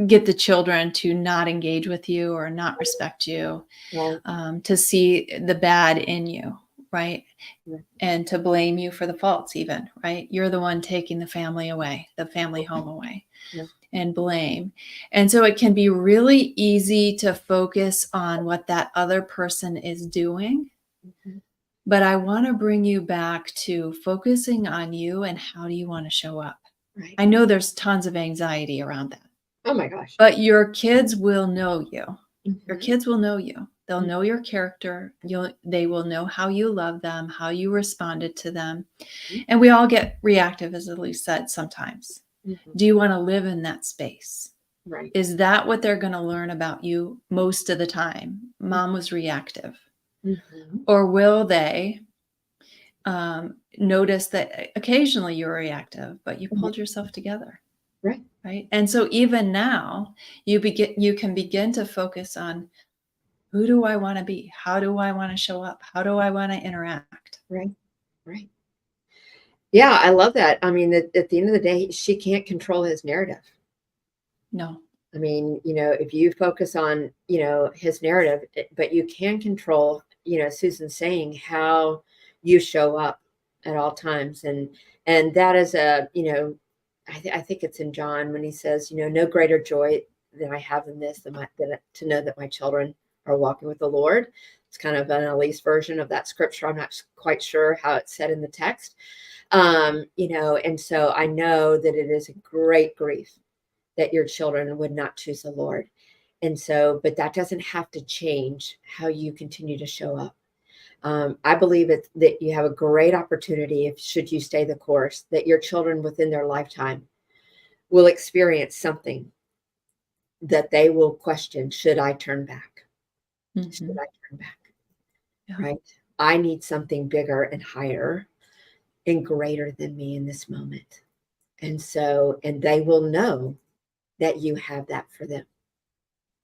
get the children to not engage with you or not respect you, Right. to see the bad in you, right? Right. And to blame you for the faults, even, right? You're the one taking the family away, the family home away, Yeah. and blame. And so it can be really easy to focus on what that other person is doing. Mm-hmm. But I want to bring you back to focusing on you and how do you want to show up? Right. I know there's tons of anxiety around that. Oh my gosh. But your kids will know you. Your Mm-hmm. kids will know you. They'll know your character. They will know how you love them, how you responded to them. And we all get reactive, as Elise said, sometimes. Mm-hmm. Do you want to live in that space? Right. Is that what they're going to learn about you most of the time? Mom was reactive. Mm-hmm. Or will they notice that occasionally you're reactive, but you Mm-hmm. pulled yourself together? Right. Right. And so even now you can begin to focus on, who do I want to be? How do I want to show up? How do I want to interact? Right. Right. Yeah, I love that. I mean, at the end of the day, she can't control his narrative. No. I mean, if you focus on, his narrative, but you can control, Susan saying how you show up at all times. And that is I think it's in John when he says, no greater joy than I have in this, than to know that my children are walking with the Lord. It's kind of an Elise version of that scripture. I'm not quite sure how it's said in the text. And so I know that it is a great grief that your children would not choose the Lord. And so, but that doesn't have to change how you continue to show up. I believe that you have a great opportunity, if should you stay the course, that your children within their lifetime will experience something that they will question, should I turn back? Should Mm-hmm. I turn back? Yeah. Right? I need something bigger and higher and greater than me in this moment. And so, and they will know that you have that for them.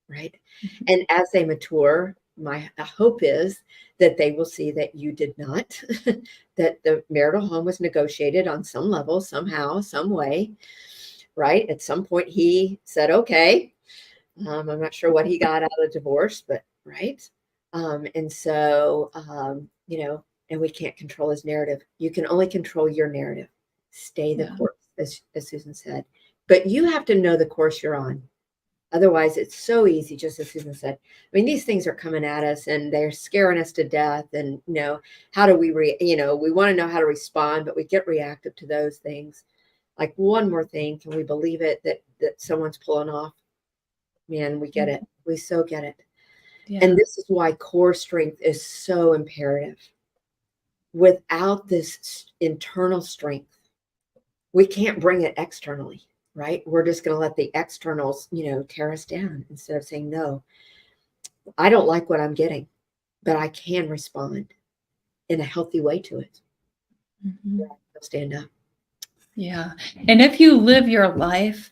Right. Mm-hmm. And as they mature, my hope is that they will see that you did not, that the marital home was negotiated on some level, somehow, some way. Right. At some point, he said, okay. I'm not sure what he got out of divorce, but right. And so, and we can't control his narrative. You can only control your narrative. Stay the Yeah. course, as Susan said. But you have to know the course you're on. Otherwise, it's so easy, just as Susan said. I mean, these things are coming at us and they're scaring us to death. And, how do we, we want to know how to respond, but we get reactive to those things. Like one more thing, can we believe it that someone's pulling off? Man, we get it. We so get it. Yeah. And this is why core strength is so imperative. Without this internal strength, we can't bring it externally, right? We're just going to let the externals, tear us down instead of saying, no, I don't like what I'm getting, but I can respond in a healthy way to it. Mm-hmm. Stand up. Yeah. And if you live your life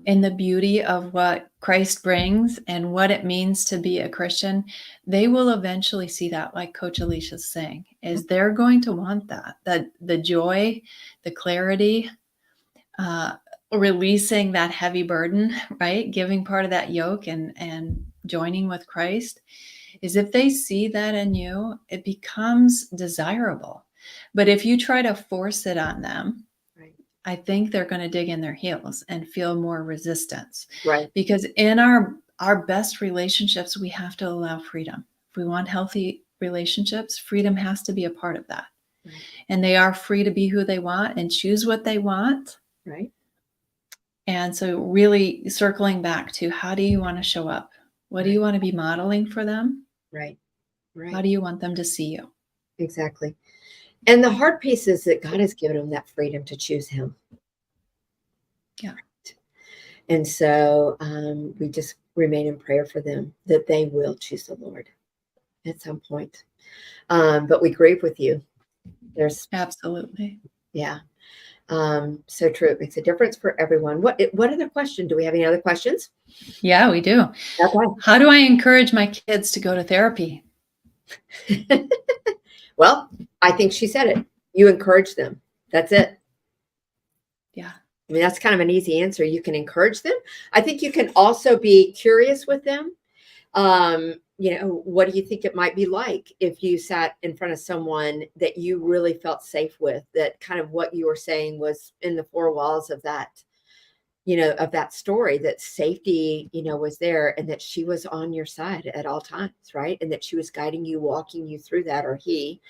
in the beauty of what Christ brings and what it means to be a Christian, they will eventually see that, like Coach Alicia's saying, is they're going to want that the joy, the clarity, releasing that heavy burden, right? Giving part of that yoke and joining with Christ, is if they see that in you, it becomes desirable. But if you try to force it on them, Right. I think they're going to dig in their heels and feel more resistance. Right. Because in our best relationships, we have to allow freedom. If we want healthy relationships, freedom has to be a part of that. Right. And they are free to be who they want and choose what they want. Right. And so really circling back to, how do you want to show up? What do you want to be modeling for them? Right. Right. How do you want them to see you? Exactly. And the hard piece is that God has given them that freedom to choose him. Yeah. And so we just remain in prayer for them that they will choose the Lord at some point. But we grieve with you. There's absolutely. Yeah. So true. It makes a difference for everyone. What other question? Do we have any other questions? Yeah, we do. Okay. How do I encourage my kids to go to therapy? Well, I think she said it. You encourage them. That's it. Yeah. I mean, that's kind of an easy answer. You can encourage them. I think you can also be curious with them. What do you think it might be like if you sat in front of someone that you really felt safe with, that kind of what you were saying was in the four walls of that, of that story, that safety, was there, and that she was on your side at all times, right? And that she was guiding you, walking you through that, or he,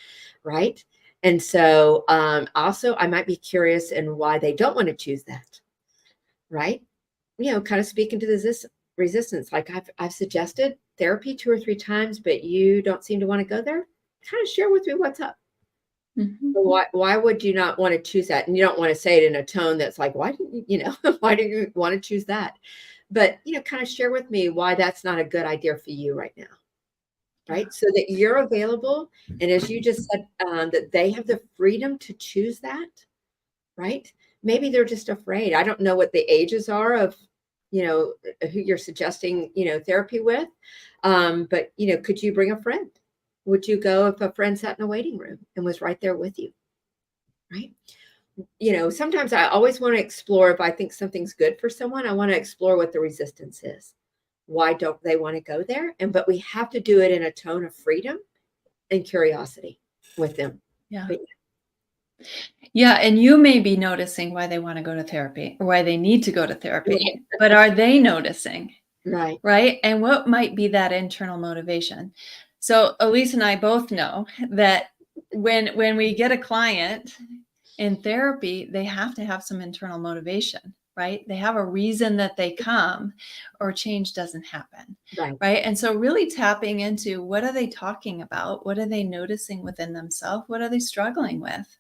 right? And so also I might be curious in why they don't want to choose that, right? Kind of speaking to this resistance. Like I've suggested therapy 2 or 3 times, but you don't seem to want to go there. Kind of share with me what's up. Mm-hmm. So why would you not want to choose that? And you don't want to say it in a tone that's like, why do why do you want to choose that? But, kind of share with me why that's not a good idea for you right now. Right. So that you're available. And as you just said, that they have the freedom to choose that. Right. Maybe they're just afraid. I don't know what the ages are of, who you're suggesting, therapy with. But, could you bring a friend? Would you go if a friend sat in a waiting room and was right there with you? Right. Sometimes I always want to explore, if I think something's good for someone, I want to explore what the resistance is. Why don't they want to go there? But we have to do it in a tone of freedom and curiosity with them. Yeah. Yeah. And you may be noticing why they want to go to therapy or why they need to go to therapy, but are they noticing? Right. Right. And what might be that internal motivation? So Elise and I both know that when we get a client in therapy, they have to have some internal motivation, right? They have a reason that they come, or change doesn't happen. Right. And so really tapping into, what are they talking about? What are they noticing within themselves? What are they struggling with?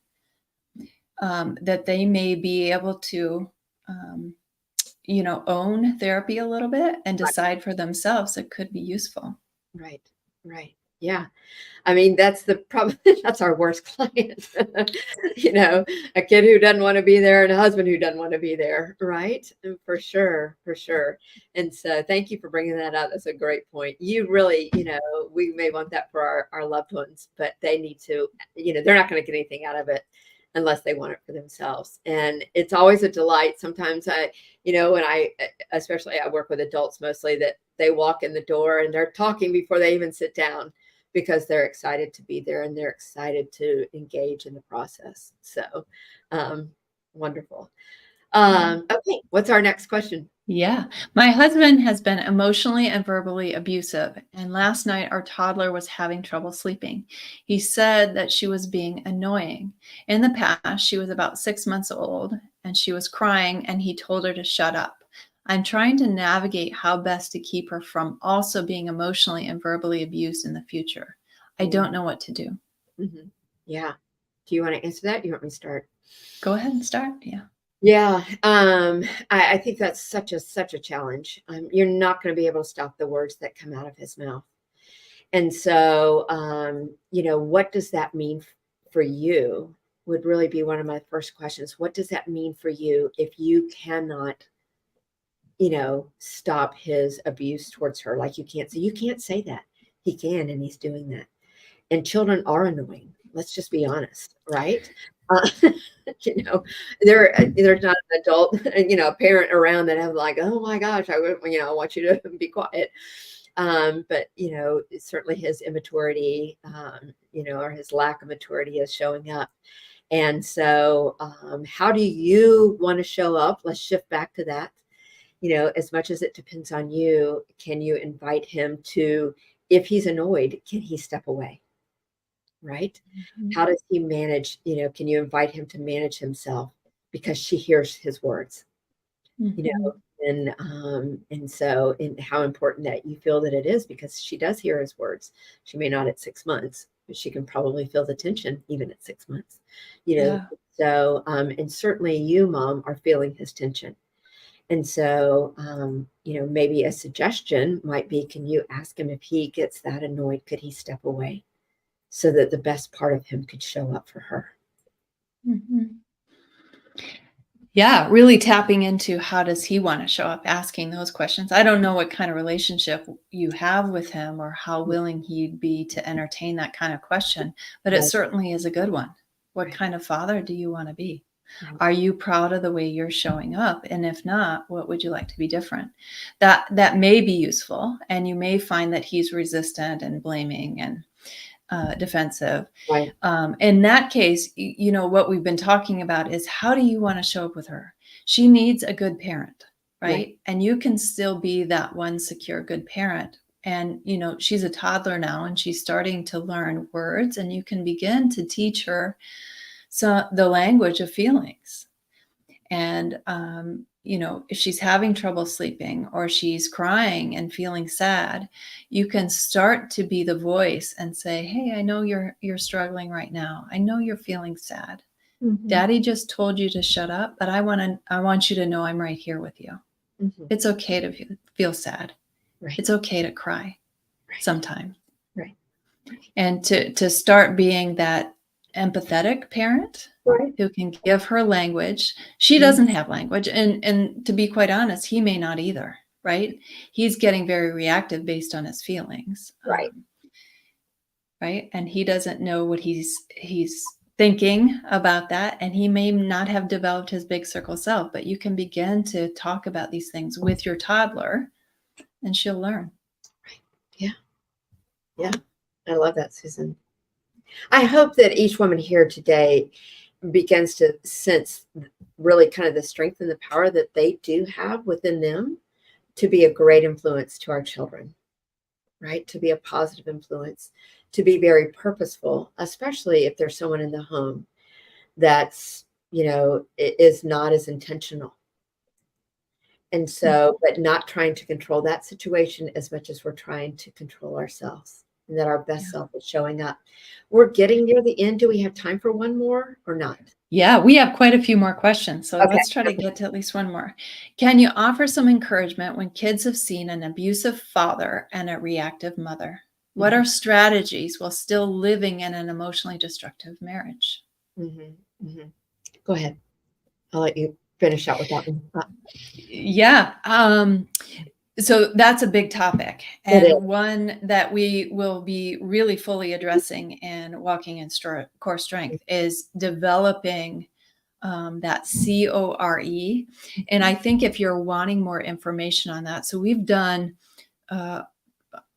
That they may be able to, own therapy a little bit and decide for themselves it could be useful. Right. Right. Yeah. I mean, that's the problem. That's our worst client. A kid who doesn't want to be there and a husband who doesn't want to be there. Right. And for sure. For sure. And so thank you for bringing that up. That's a great point. You really, we may want that for our loved ones, but they need to, they're not going to get anything out of it unless they want it for themselves. And it's always a delight. Sometimes especially I work with adults mostly, that they walk in the door and they're talking before they even sit down. because they're excited to be there and they're excited to engage in the process. So wonderful. Okay, what's our next question? Yeah. My husband has been emotionally and verbally abusive, and last night our toddler was having trouble sleeping. He said that she was being annoying. In the past, she was about 6 months old and she was crying, and he told her to shut up. I'm trying to navigate how best to keep her from also being emotionally and verbally abused in the future. I don't know what to do. Mm-hmm. Yeah. Do you want to answer that? You want me to start? Go ahead and start. Yeah. Yeah, I think that's such a challenge. You're not going to be able to stop the words that come out of his mouth. And so, what does that mean for you? Would really be one of my first questions. What does that mean for you if you cannot, stop his abuse towards her? Like you can't say that. He can, and he's doing that. And children are annoying. Let's just be honest, right? Uh, you know, there's not an adult, a parent around that have like, oh my gosh, I want you to be quiet. But certainly his immaturity, or his lack of maturity is showing up. And so, how do you want to show up? Let's shift back to that. As much as it depends on you, can you invite him to, if he's annoyed, can he step away? Right? Mhm. How does he manage? Can you invite him to manage himself because she hears his words? You know, Mhm. and how important that you feel that it is because she does hear his words. She may not at 6 months, but she can probably feel the tension even at 6 months. You know, Yeah. so and certainly you, mom, are feeling his tension. And so, maybe a suggestion might be, can you ask him if he gets that annoyed, could he step away so that the best part of him could show up for her? Mhm. Yeah, really tapping into how does he want to show up, asking those questions. I don't know what kind of relationship you have with him or how willing he'd be to entertain that kind of question, but it Right, certainly is a good one. What right, kind of father do you want to be? right. Are you proud of the way you're showing up? And if not, what would you like to be different? That may be useful, and you may find that he's resistant and blaming and defensive. Right. In that case, what we've been talking about is how do you want to show up with her? She needs a good parent, Right. right? And you can still be that one secure, good parent. And, she's a toddler now and she's starting to learn words, and you can begin to teach her the language of feelings. And, if she's having trouble sleeping or she's crying and feeling sad, you can start to be the voice and say, "Hey, I know you're struggling right now. I know you're feeling sad. Mhm. Daddy just told you to shut up, but I want you to know I'm right here with you. Mhm. It's okay to feel sad. Right. It's okay to cry Right. sometimes." Right. Right. And to start being that empathetic parent Right. who can give her language. She Mhm. doesn't have language, and to be quite honest, he may not either, right? He's getting very reactive based on his feelings, Right. right? And he doesn't know what he's thinking about that, and he may not have developed his big circle self, but you can begin to talk about these things with your toddler, and she'll learn. Yeah. Yeah. I love that, Susan. I hope that each woman here today begins to sense really kind of the strength and the power that they do have within them to be a great influence to our children, right? To be a positive influence, to be very purposeful, especially if there's someone in the home that's, is not as intentional. And so, but not trying to control that situation as much as we're trying to control ourselves and that our best Yeah. self is showing up. We're getting near the end. Do we have time for one more or not? Yeah, we have quite a few more questions, so Okay. let's try to get to at least one more. Can you offer some encouragement when kids have seen an abusive father and a reactive mother? What Mhm, are strategies while still living in an emotionally destructive marriage? mhm, mhm. Go ahead. I'll let you finish out with that one. Yeah, so that's a big topic, It and is. one that we will be really fully addressing in Walking in Core Strength is developing that CORE. And I think if you're wanting more information on that, so we've done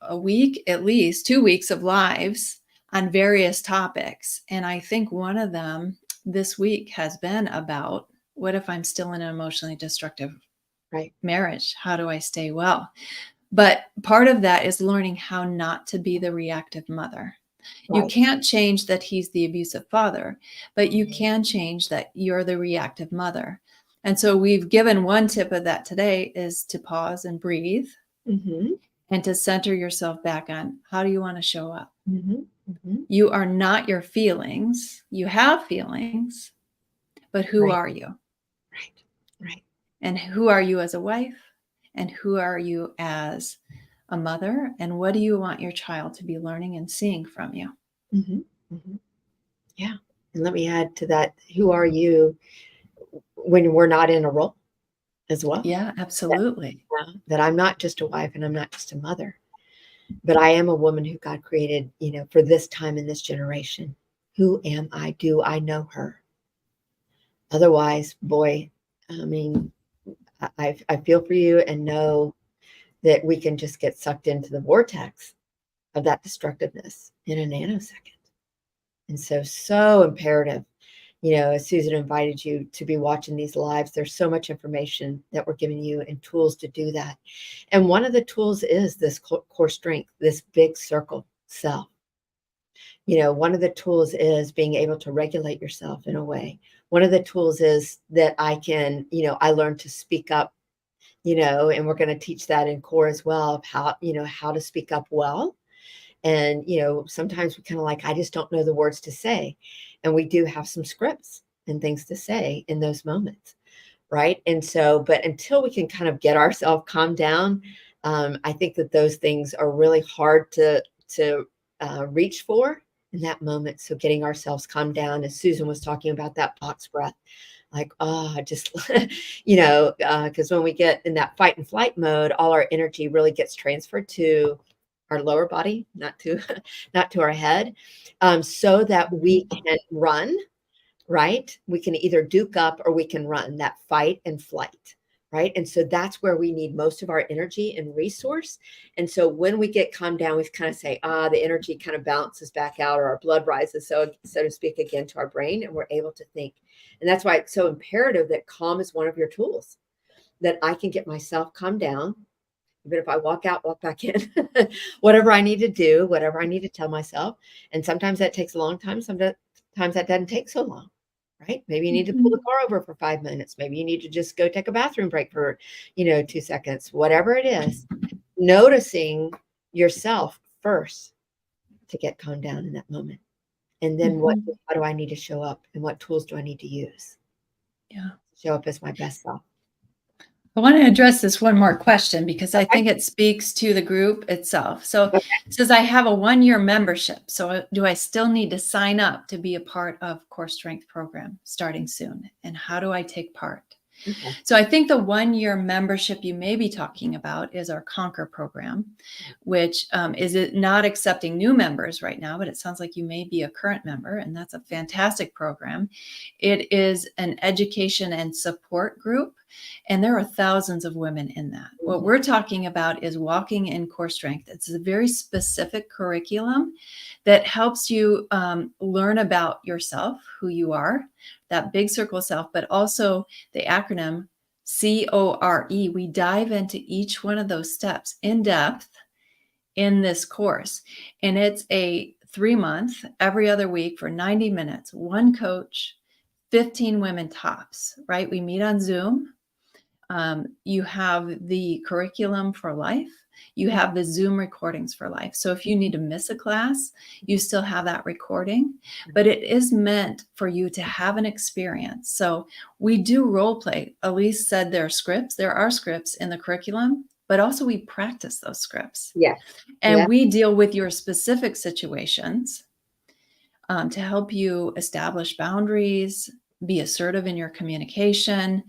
a week, at least 2 weeks of lives on various topics. And I think one of them this week has been about, what if I'm still in an emotionally destructive marriage? How do I stay well? But part of that is learning how not to be the reactive mother. You can't change that he's the abusive father, but you can change that you're the reactive mother. And so we've given one tip of that today is to pause and breathe and to center yourself back on, how do you want to show up? You are not your feelings. You have feelings, but who are you? Right. And who are you as a wife? And who are you as a mother? And what do you want your child to be learning and seeing from you? Yeah. And let me add to that, who are you when we're not in a role as well? Yeah, absolutely. That I'm not just a wife and I'm not just a mother, but I am a woman who God created, for this time in this generation. Who am I? Do I know her? Otherwise, boy, I mean, I feel for you and know that we can just get sucked into the vortex of that destructiveness in a nanosecond. And so imperative, as Susan invited you to be watching these lives, there's so much information that we're giving you and tools to do that. And one of the tools is this core strength, this big circle self. One of the tools is being able to regulate yourself in a way. One of the tools is that I can, I learned to speak up, and we're going to teach that in core as well, of how to speak up well. And, sometimes we kind of like, I just don't know the words to say. And we do have some scripts and things to say in those moments. Right. And so, but until we can kind of get ourselves calmed down, I think that those things are really hard to reach for in that moment. So getting ourselves calmed down, as Susan was talking about, that box breath, like, just, because when we get in that fight and flight mode, all our energy really gets transferred to our lower body, not to our head, so that we can run, right? We can either duke up or we can run, that fight and flight, right? And so that's where we need most of our energy and resource. And so when we get calmed down, we kind of say, the energy kind of bounces back out, or our blood rises, so to speak, again to our brain, and we're able to think. And that's why it's so imperative that calm is one of your tools, that I can get myself calmed down. Even if I walk out, walk back in, whatever I need to do, whatever I need to tell myself. And sometimes that takes a long time. Sometimes that doesn't take so long, right? Maybe you need to pull the car over for 5 minutes. Maybe you need to just go take a bathroom break for, 2 seconds, whatever it is, noticing yourself first to get calmed down in that moment. And then how do I need to show up, and what tools do I need to use? Yeah. Show up as my best self. I want to address this one more question because I think it speaks to the group itself. So it says, I have a 1-year membership. So do I still need to sign up to be a part of Core Strength program starting soon? And how do I take part? So I think the 1-year membership you may be talking about is our Conquer program, which is not accepting new members right now, but it sounds like you may be a current member, and that's a fantastic program. It is an education and support group, and there are thousands of women in that. What we're talking about is walking in Core Strength. It's a very specific curriculum that helps you learn about yourself, who you are, that big circle of self, but also the acronym CORE. We dive into each one of those steps in depth in this course. And it's a 3-month, every other week for 90 minutes, one coach, 15 women tops, right? We meet on Zoom. You have the curriculum for life. You have the Zoom recordings for life. So if you need to miss a class, you still have that recording, but it is meant for you to have an experience. So we do role play. Elise said there are scripts. There are scripts in the curriculum, but also we practice those scripts. Yeah. And we deal with your specific situations to help you establish boundaries, be assertive in your communication,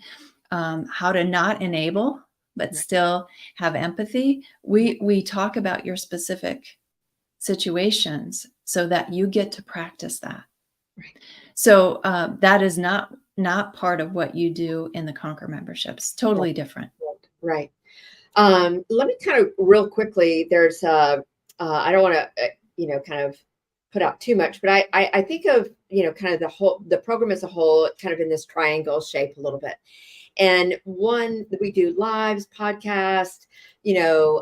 how to not enable, but still have empathy. We talk about your specific situations so that you get to practice that. So that is not part of what you do in the Conquer memberships. Totally different. Right. Let me kind of real quickly, there's, I don't want to, kind of put out too much, but I think of, kind of the program as a whole, kind of in this triangle shape a little bit. And one, we do lives, podcast, you know,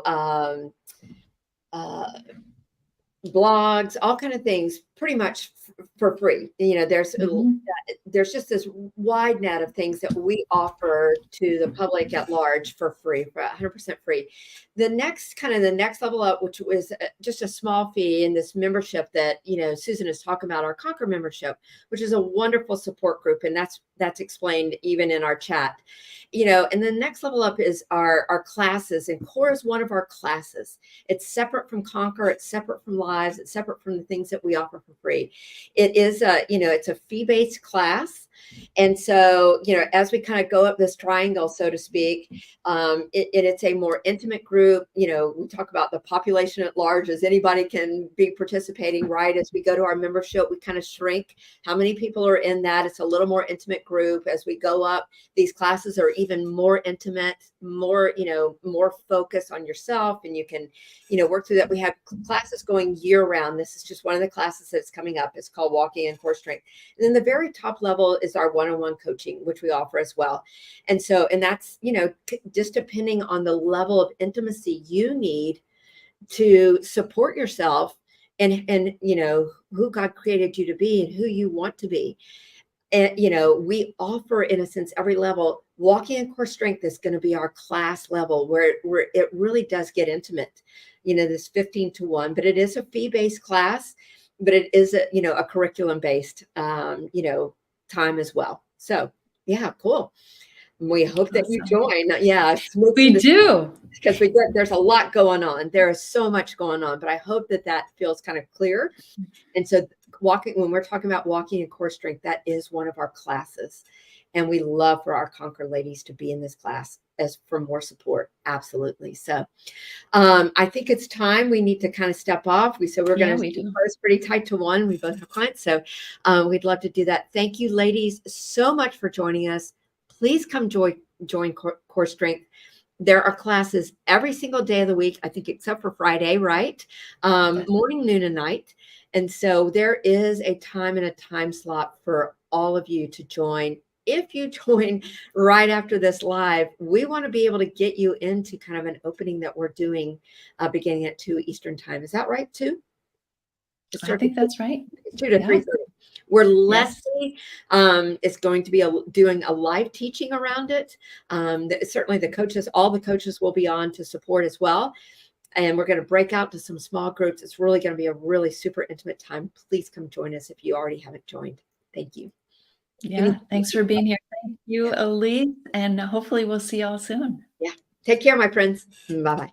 uh, blogs, all kind of things, pretty much for free. Mhm. There's just this wide net of things that we offer to the public at large for free, for 100% free. The next level up, which was just a small fee in this membership that Susan is talking about, our Conquer membership, which is a wonderful support group, and that's explained even in our chat. And the next level up is our classes, and Core is one of our classes. It's separate from Conquer, it's separate from Lives, it's separate from the things that we offer for free. It is it's a fee-based class. And so, as we kind of go up this triangle, so to speak, it's a more intimate group. We talk about the population at large, as anybody can be participating, right? As we go to our membership, we kind of shrink how many people are in that. It's a little more intimate group. As we go up, these classes are even more intimate, more focus on yourself, and you can, work through that. We have classes going year round. This is just one of the classes that's coming up. It's called Walking in Core Strength. And then the very top level is our one-on-one coaching, which we offer as well. And that's, just depending on the level of intimacy you need to support yourself and who God created you to be and who you want to be. And, we offer, in a sense, every level. Walking in Core Strength is going to be our class level where it really does get intimate, this 15-1, but it is a fee-based class, but it is a curriculum-based, time as well. So yeah, cool. We hope that you Awesome. join. Yeah. We do. Because there's a lot going on. There is so much going on, but I hope that feels kind of clear. And so when we're talking about Walking in Core Strength, that is one of our classes. And we love for our Conquer ladies to be in this class as for more support. Absolutely. So I think it's time we need to kind of step off. We said we're going to keep ours pretty tight to one. We both have clients. So we'd love to do that. Thank you, ladies, so much for joining us. Please come join Core Strength. There are classes every single day of the week, I think, except for Friday, right? Morning, noon, and night. And so there is a time and a time slot for all of you to join. If you join right after this live, we want to be able to get you into kind of an opening that we're doing beginning at 2 Eastern time. Is that right, 2? I think that's right. 2 to 3:30. Where Leslie is going to be doing a live teaching around it. Certainly all the coaches will be on to support as well. And we're going to break out to some small groups. It's really going to be a really super intimate time. Please come join us if you already haven't joined. Thank you. Yeah. Thanks for being here. Thank you, Elise. And hopefully we'll see y'all soon. Yeah. Take care, my friends. Bye-bye.